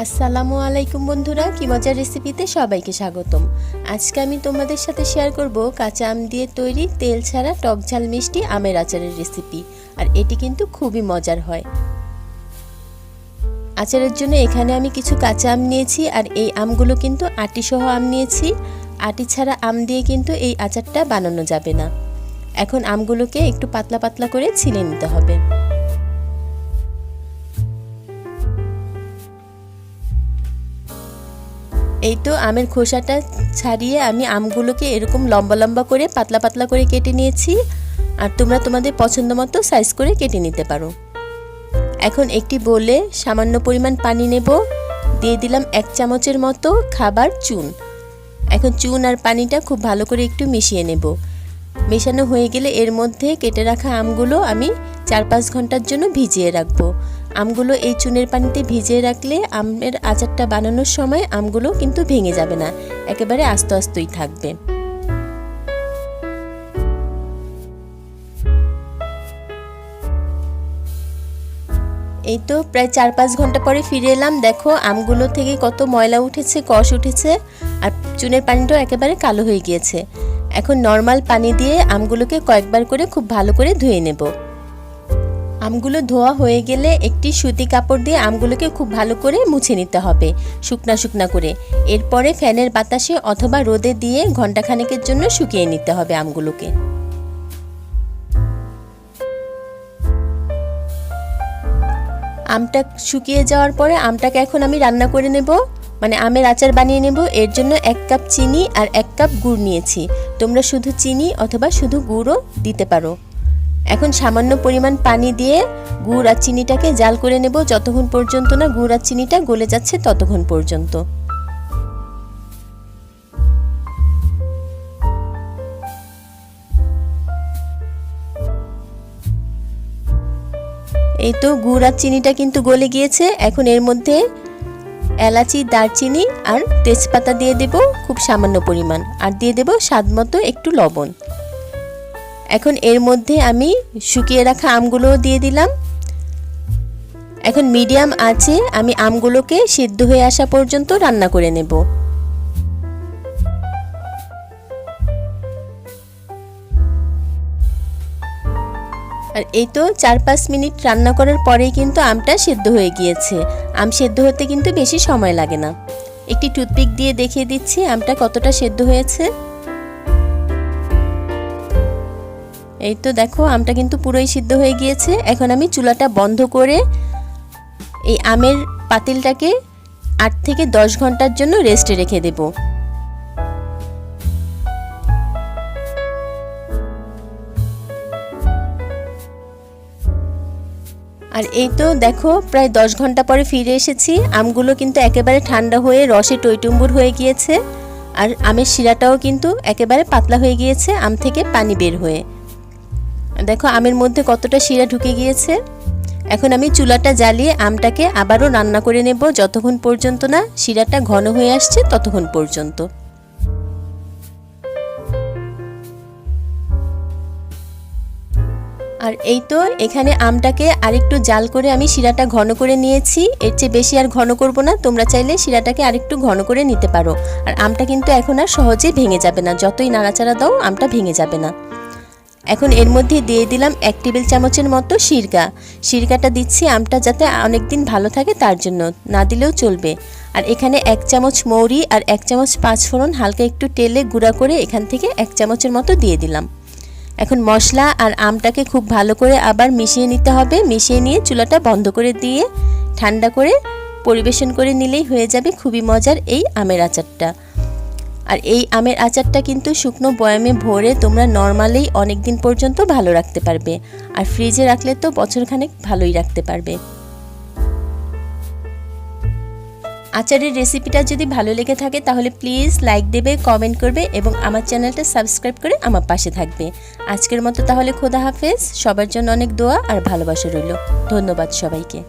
আসসালামু আলাইকুম বন্ধুরা, কি মজার রেসিপিতে সবাইকে স্বাগতম। আজকে আমি তোমাদের সাথে শেয়ার করব কাঁচা আম দিয়ে তৈরি তেল ছাড়া টক ঝাল মিষ্টি আমের আচারের রেসিপি। আর এটি কিন্তু খুবই মজার হয়। আচারের জন্য এখানে আমি কিছু কাঁচা আম নিয়েছি, আর এই আমগুলো কিন্তু আটি সহ আম নিয়েছি। আটি ছাড়া আম দিয়ে কিন্তু এই আচারটা বানানো যাবে না। এখন আমগুলোকে একটু পাতলা পাতলা করে ছিলে নিতে হবে। এই তো আমের খোসাটা ছাড়িয়ে আমি আমগুলোকে এরকম লম্বা লম্বা করে পাতলা পাতলা করে কেটে নিয়েছি। আর তোমরা তোমাদের পছন্দ মতো সাইজ করে কেটে নিতে পারো। এখন একটি বোলে সামান্য পরিমাণ পানি নেব, দিয়ে দিলাম 1 চামচের মতো খাবার চুন। এখন চুন আর পানিটা খুব ভালো করে একটু মিশিয়ে নেব। মেশানো হয়ে গেলে এর মধ্যে কেটে রাখা আমগুলো আমি 4-5 ঘন্টার জন্য ভিজিয়ে রাখবো। আমগুলো এই চুনের পানিতে ভিজিয়ে রাখলে আমের আচারটা বানানোর সময় আমগুলো কিন্তু ভেঙে যাবে না, একেবারে আস্তে আস্তেই থাকবে। এই তো প্রায় 4-5 ঘন্টা পরে ফিরে এলাম। দেখো আমগুলো থেকে কত ময়লা উঠেছে, কষ উঠেছে, আর চুনের পানিটাও একেবারে কালো হয়ে গিয়েছে। এখন নর্মাল পানি দিয়ে আমগুলোকে কয়েকবার করে খুব ভালো করে ধুয়ে নেব। আমগুলো ধোয়া হয়ে গেলে একটি সুতি কাপড় দিয়ে আমগুলোকে খুব ভালো করে মুছে নিতে হবে, শুকনা শুকনা করে। এরপরে ফ্যানের বাতাসে অথবা রোদে দিয়ে ঘন্টাখানেকের জন্য শুকিয়ে নিতে হবে আমগুলোকে। আমটা শুকিয়ে যাওয়ার পরে আমটাকে এখন আমি রান্না করে নেব, মানে আমের আচার বানিয়ে নেব। এর জন্য 1 কাপ চিনি আর 1 কাপ গুড় নিয়েছি। তোমরা শুধু চিনি অথবা শুধু গুড়ও দিতে পারো। এখন সামান্য পরিমাণ পানি দিয়ে গুড় আর চিনিটাকে জাল করে নেব, যতক্ষণ পর্যন্ত না গুড় আর চিনিটা গলে যাচ্ছে ততক্ষণ পর্যন্ত। এই তো গুড় আর চিনিটা কিন্তু গলে গিয়েছে। এখন এর মধ্যে এলাচি, দারচিনি আর তেজপাতা দিয়ে দেব খুব সামান্য পরিমাণ, আর দিয়ে দেব স্বাদমতো একটু লবণ। এখন এর মধ্যে আমি শুকিয়ে রাখা আমগুলো দিয়ে দিলাম। এখন মিডিয়াম আঁচে আমি আমগুলোকে সিদ্ধ হয়ে আসা পর্যন্ত রান্না করে নেব। আর এই তো 4-5 মিনিট রান্না করার পরেই কিন্তু আমটা সিদ্ধ হয়ে গিয়েছে। আম সিদ্ধ হতে কিন্তু বেশি সময় লাগে না। একটি টুথপিক দিয়ে দেখিয়ে দিচ্ছি আমটা কতটা সিদ্ধ হয়েছে। এই তো দেখো আমটা কিন্তু পুরোই সিদ্ধ হয়ে গিয়েছে। এখন আমি চুলাটা বন্ধ করে এই আমের পাতিলটাকে 8 থেকে 10 ঘন্টার জন্য রেস্টে রেখে দেব। আর এই তো দেখো প্রায় 10 ঘন্টা পরে ফিরে এসেছি। আমগুলো কিন্তু একেবারে ঠান্ডা হয়ে রসে টইটুম্বুর হয়ে গিয়েছে, আর আমের শিরাটাও কিন্তু একেবারে পাতলা হয়ে গিয়েছে আম থেকে পানি বের হয়ে। দেখো আমের মধ্যে কতটা শিরা ঢুকে গিয়েছে। এখন আমি চুলাটা জ্বালিয়ে আমটাকে আবারও রান্না করে নেব, যতক্ষণ পর্যন্ত না শিরাটা ঘন হয়ে আসছে ততক্ষণ পর্যন্ত। আর এই তো এখানে আমটাকে আরেকটু জাল করে আমি শিরাটা ঘন করে নিয়েছি। এর চেয়ে বেশি আর ঘন করব না। তোমরা চাইলে শিরাটাকে আরেকটু ঘন করে নিতে পারো। আর আমটা কিন্তু এখন আর সহজে ভেঙে যাবে না, যতই নাড়াচাড়া দাও আমটা ভেঙে যাবে না। এখন এর মধ্যে দিয়ে দিলাম 1 টেবিল চামচের মতো সিরকা। সিরকাটা দিচ্ছি আমটা যাতে অনেক দিন ভালো থাকে তার জন্য, না দিলেও চলবে। আর এখানে 1 চামচ মৌরি আর 1 চামচ 5 ফোড়ন হালকা একটু তেলে গুঁড়া করে এখান থেকে 1 চামচের মতো দিয়ে দিলাম। এখন মশলা আর আমটাকে খুব ভালো করে আবার মিশিয়ে নিতে হবে। মিশিয়ে নিয়ে চুলাটা বন্ধ করে দিয়ে ঠান্ডা করে পরিবেশন করে নিলেই হয়ে যাবে খুবই মজার এই আমের আচারটা। আর এই আমের আচারটা কিন্তু শুকনো বয়ামে ভরে তোমরা নর্মালি অনেক দিন পর্যন্ত ভালো রাখতে পারবে, আর ফ্রিজে রাখলে তো বছরখানেক ভালোই রাখতে পারবে। আচারের রেসিপিটা যদি ভালো লেগে থাকে তাহলে প্লিজ লাইক দেবে, কমেন্ট করবে এবং আমার চ্যানেলটা সাবস্ক্রাইব করে আমার পাশে থাকবে। আজকের মতো তাহলে খোদা হাফেজ। সবার জন্য অনেক দোয়া আর ভালোবাসা রইল। ধন্যবাদ সবাইকে।